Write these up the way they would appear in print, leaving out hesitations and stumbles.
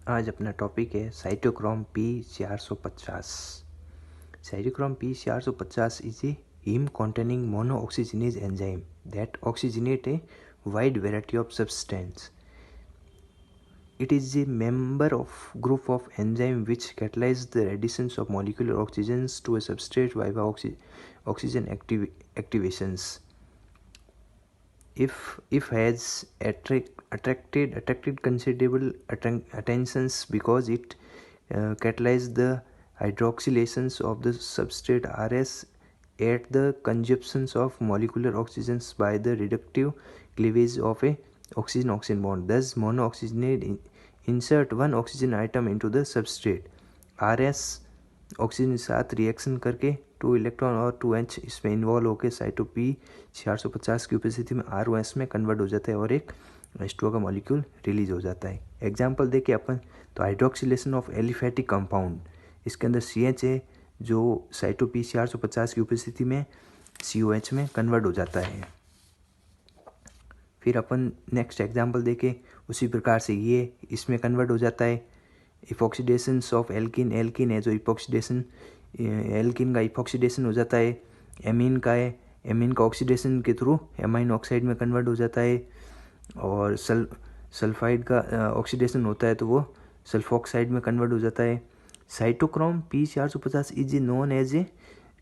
आज अपना टॉपिक है cytochrome P450। Cytochrome P450 is a heme containing monooxygenase enzyme that oxygenate a wide variety of substance. It is a member of group of enzyme which catalyze the additions of molecular oxygens to a substrate via oxygen activations. If has attracted considerable attentions because it catalyzes the hydroxylations of the substrate RS at the consumption of molecular oxygens by the reductive cleavage of a oxygen-oxygen bond. Thus, monooxygenate insert one oxygen atom into the substrate. RS oxygen के साथ reaction करके 2 electron और 2H इसमें involve होकर cyto P450 की उपस्थिति में ROS में कन्वर्ट हो जाता है और एक H2O का मॉलिक्यूल रिलीज हो जाता है। एग्जांपल देखें अपन तो हाइड्रोक्सिलेशन ऑफ एलिफेटिक कंपाउंड, इसके अंदर CH है जो साइटो P450 की उपस्थिति में COH में कन्वर्ट हो जाता है। फिर अपन नेक्स्ट एग्जांपल देखें उसी प्रकार से ये इसमें कन्वर्ट हो जाता है। इपॉक्सीडेशन ऑफ एल्किन, एल्किन है जो इपॉक्सीडेशन, एल्किन का इपॉक्सीडेशन हो जाता है। एमीन का है, एमीन का ऑक्सीडेशन के थ्रू एमाइन ऑक्साइड में कन्वर्ट हो जाता है। और सल्फाइड का ऑक्सीडेशन होता है तो वो सल्फोक्साइड में कन्वर्ट हो जाता है। Cytochrome P450 is known as a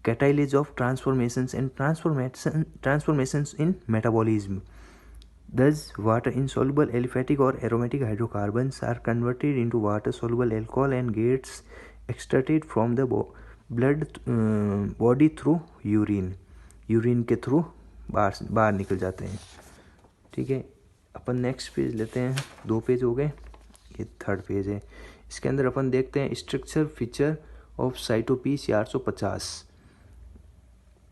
catalase of transformations and transformations in metabolism. Thus, water-insoluble aliphatic or aromatic hydrocarbons are converted into water-soluble alcohol and gets extracted from the body through urine. Urine के through बाहर निकल जाते हैं। ठीक है, अपन next page लेते हैं। 2 page हो गए, ये 3rd पेज है। इसके अंदर अपन देखते हैं structure feature of cyto P450।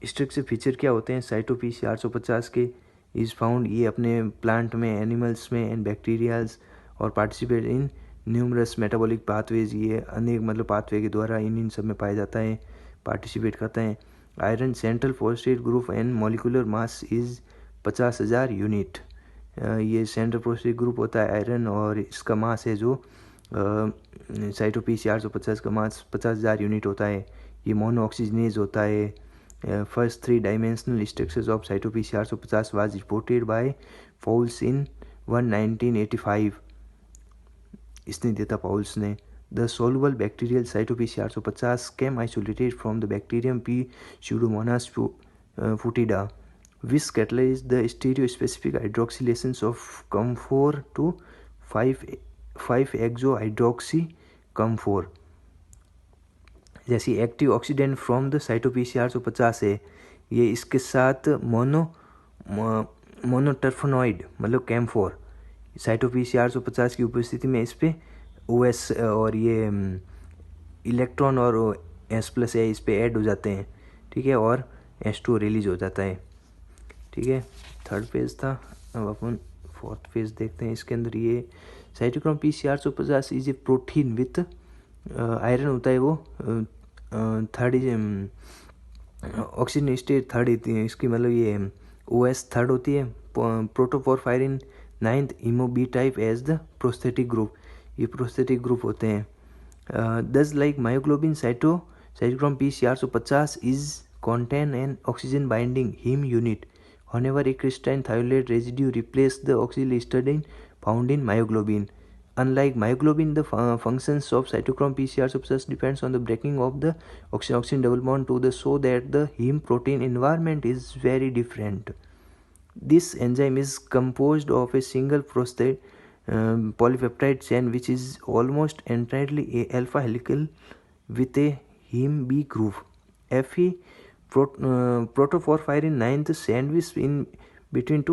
Structure feature क्या होते हैं साइटो P450 के? इज़ फाउंड, ये अपने प्लांट में, एनिमल्स में एंड बैक्टीरियाज और participate in numerous metabolic pathways, ये अनेक मतलब पाथवे के द्वारा इन सब में पाया जाता है, पार्टिसिपेट करता है। Iron central phosphate group and molecular mass is 50,000 unit. ये सेंट्रल फोस्फेट ग्रुप होता है आयरन और इसका मास है जो साइटो P450 का मास 50,000 यूनिट होता है। ये मोनो ऑक्सीजनेज होता है। First 3-dimensional structures of Cyto P450 was reported by Pauls in 1985. इसने दिया था पाउल्स ने। The soluble bacterial Cyto P450 came isolated from the bacterium P. pseudomonas foetida, which catalyzed the stereospecific hydroxylations of COM4 to 5-hexohydroxy-COM4. जैसी active oxidant from the cyto P450 है, ये इसके साथ मोनोटर्फेनॉइड मतलब COM4 साइटो P450 की उपस्थिति में इस पे OS और ये इलेक्ट्रॉन और H+ है इस पे ऐड हो जाते हैं। ठीक है, और H2 रिलीज हो जाता है। ठीक है, 3rd पेज था। अब अपन 4th पेज देखते हैं। इसके अंदर ये cytochrome P450 is a protein with iron होता है, वो 3rd ऑक्सीजन स्टेट 3rd, इसकी मतलब ये OS 3rd होती है। Protoporphyrin 9th, heme B type as the prosthetic group, ये प्रोस्थेटिक ग्रुप होते हैं। Thus like myoglobin cytochrome P450 is contain an oxygen binding heme unit whenever a crystalline thiolate residue replace the oxyl histidine found in myoglobin. Unlike myoglobin, the functions of cytochrome P450 depends on the breaking of the oxygen-oxygen double bond to the so that the heme protein environment is very different. This enzyme is composed of a single prostate polypeptide chain which is almost entirely a alpha helical with a heme B groove. Fe protoporphyrin 9th sandwich in between two